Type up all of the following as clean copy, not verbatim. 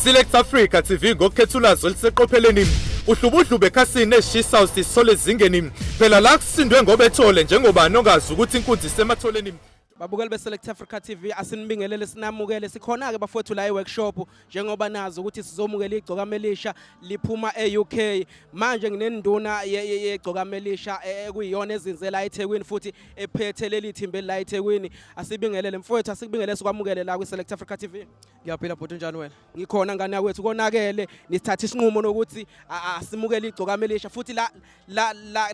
Select Africa TV ngokukhethulazo liseqopheleni uhlubudlube ekhasini eshisayo sisole ezingeni phela la kusindwe ngoba ethole njengoba nongazi ukuthi inkunzi isematholeni. Babukeli be-Select Africa TV asinibingelele sinamukele sikhona ke bafowethu la e-workshop njengoba nazi ukuthi sizomukela iGcokama Elisha liphuma e-UK manje nginenduna yeGcokama Elisha ekuyiyona ezinzela eThekwini futhi ephethe leli thimbe la eThekwini asibingelele mfowethu asikubingelele sikwamukele la kwi-Select Africa TV. Ngiyaphila bhuti njani wena? Ngikhona ngane yakwethu konakele nisithatha isinqumo nokuthi asimukele iGcokama Elisha futhi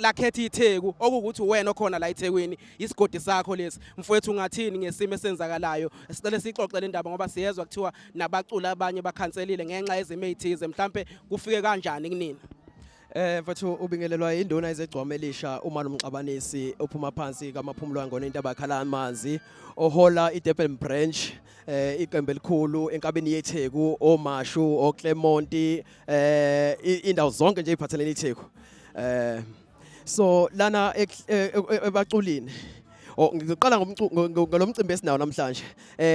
la khetha iTheku okuwukuthi wena okhona la eThekwini isigodi sakho lesi mfowethu ngathini ngesimo esenzakalayo sicela sixoxele indaba ngoba siyezwa kuthiwa nabaculi abanye bakhanselile ngenxa yezimo ezithize mhlambe kufike kanjani kunina? Mfethu ubingelelwa induna yeGcokama Elisha uma nomxabanisi ophuma phansi kamaphumulo ngone into abakhala amanzi ohola iDurban branch iqembu elikhulu enkabeni yeTheku oMashu oClermont indawo zonke nje iphathelene iTheku so lana ebaculini ngizoqala ngomcimbi esinawo namhlanje.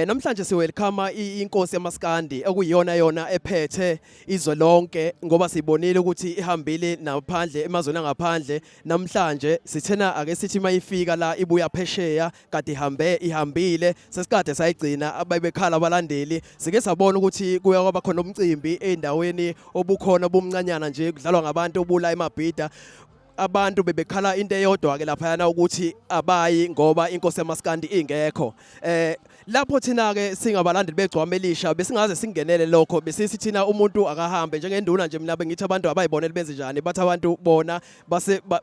Namhlanje siwelcome inkosi yamaskandi okuyiyona yona ephethe izwe lonke ngoba sibonile ukuthi ihambile naphandle emazweni angaphandle. Namhlanje sithena ake sithi mayifika la ibuya phesheya kade ihambile sesikade sayigcina ababekhala abalandeli sike sabona ukuthi kuya kwaba khona umcimbi endaweni obukhona bomncanyana nje kudlalwa ngabantu obula emabhida. Abantu bebekhala into eyodwa ke lapha yana ukuthi abayi ngoba inkosi yamaskandi ingekho. Lapho thina ke singabalandeli beGcokama Elisha besingaze singenele lokho besithi thina umuntu akahambe njengenduna nje mina bengithi abantu abayibonele benze njani bathi abantu bona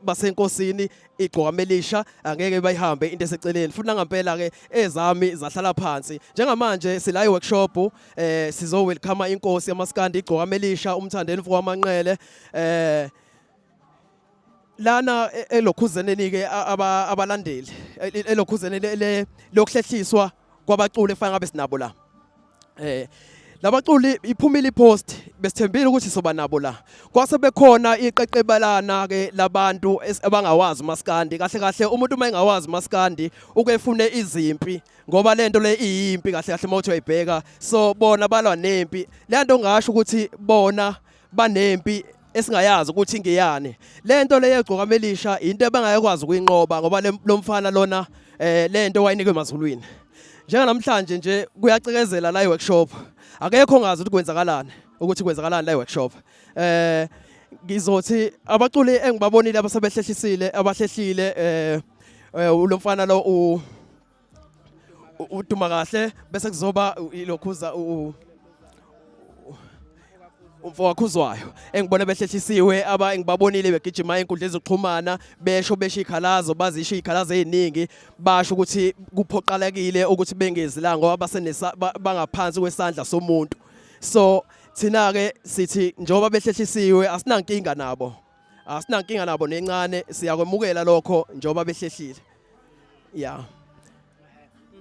basenkosini iGcokama Elisha angeke bayihambe into eseceleni futhi ngempela ke ezami zahlala phansi njengamanje sila e-workshop sizo welcome inkosi yamaskandi iGcokama Elisha umthandeni mfoko wamanqele lana elokhuzeneni ke abalandeli elokhuzeneni lokuhlehliswa kwabaculi efana ngabe sinabo la labaculi iphumile ipost besithembile ukuthi soba nabo la kwase bekhona iqeqebalana ke labantu abangawazi umaskandi kahle kahle umuntu mayengawazi umaskandi ukefune izimpi ngoba lento le iyimpi kahle kahle mawuthi uyibheka so bona balwa nempi lento ngasho ukuthi bona banempi esingayazi ukuthi ngiyani lento le yeGcokama Elisha into ebangayekwazi ukuyinqoba ngoba lo mfana lona lento wayinikwe emazulwini njengamhlanje nje kuyacikezela la e-workshop akekho ngazi ukuthi kwenzakalani la e-workshop ngizothi abaculi engibabonile abasebehlehlisile abahlehlile lo mfana lo uduma kahle bese kuzoba ilokhuza umfowakhuzwayo engibona behlehlisiwe engibabonile begijima enkundleni zokuxhumana besho ikhalazo bazisho ikhalazo eziningi basho ukuthi kuphoqalekile ukuthi bengezi la ngoba bangaphansi kwesandla somuntu so thina ke sithi njoba behlehlisiwe asinankinga nabo nencane siyakwemukela lokho njoba behlehlile yeah.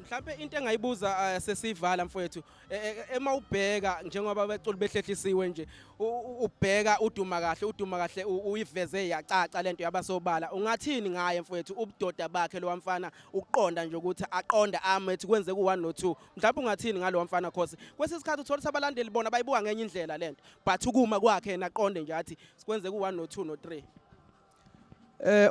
Mhlambe into engayibuza sesivala mfowethu ema ubheka njengoba beculi behlehlisiwe nje ubheka uduma kahle uyiveze yacaca lento yabasobala ungathini ngaye mfowethu ubudoda bakhe lo mfana ukuqonda nje ukuthi aqonda amethi kwenze ku1 no2 mhlawumbe ungathini ngalo mfana cause kwesisikhathi uthola abalandeli bona bayibuka ngenye indlela lento but ukuma kwakhe yena aqonde nje athi sikwenze ku1 no2 no3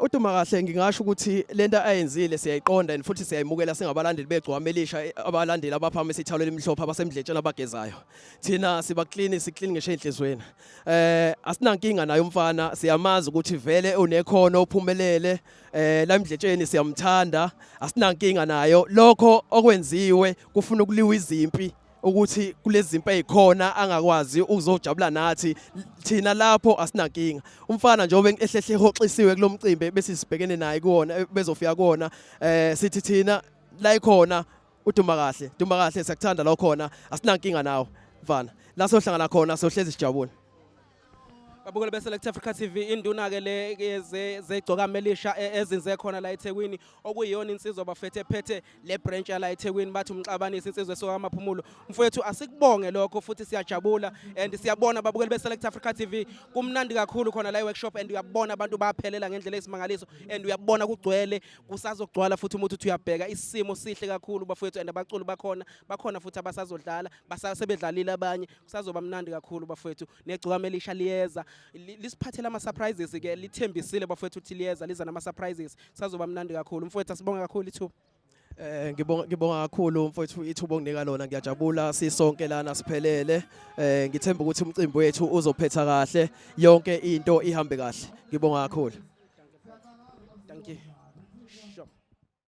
uduma kahle ngingasho ukuthi lento ayenzile siyayiqonda futhi siyayimukela singabalandeli beGcokama Elisha abalandeli abaphama esithalweni emhlophe abasemdletshana abagezayo thina siclean ngisho enhlizweni asinankinga nayo umfana siyamazi ukuthi vele unekhono ophumelele la emdletsheni siyamthanda asinankinga nayo lokho okwenziwe kufuna ukuliwa izimpi ukuthi kulezi zimpi ezikhona angakwazi ukuzojabula nathi thina lapho asinankinga umfana njengoba ehlehle hoxisiwe kulomcimbi bese sibhekene naye kuona bezofika kuona sithi thina la ikhona uduma kahle siyakuthanda la khona asinankinga nawo mfana la sohlangana khona sohlezi sijabule. Babukele beSelect Africa TV induna ke le YeGcokama Elisha ezinze khona la eThekwini okuyiyona insizwa bafethe ephethe le branch la eThekwini bathi umxabanisi insizwe sokaMaphumulo mfowethu asikubonge lokho futhi siyajabula and siyabona babukele beSelect Africa TV kumnandi kakhulu khona la eworkshop and uyabona abantu bayaphelela ngendlela esimangaliso and uyabona kugcwele kusazogcwala futhi umuntu uthi uyabheka isimo sihle kakhulu bafowethu and abaculi bakhona futhi abasazodlala basebedlalile abanye kusazoba mnandi kakhulu bafowethu neGcokama Elisha liyeza lisiphathela ama surprises ke lithembisile bafowethu uthi liyeza liza nama surprises sazoba mnandi kakhulu mfowethu asibonga kakhulu ithuba ngibonga kakhulu mfowethu ithuba onginika lona ngiyajabula sisonke lana siphelele ngithemba ukuthi umcimbi wethu uzophetha kahle yonke into ihambe kahle ngibonga kakhulu thank you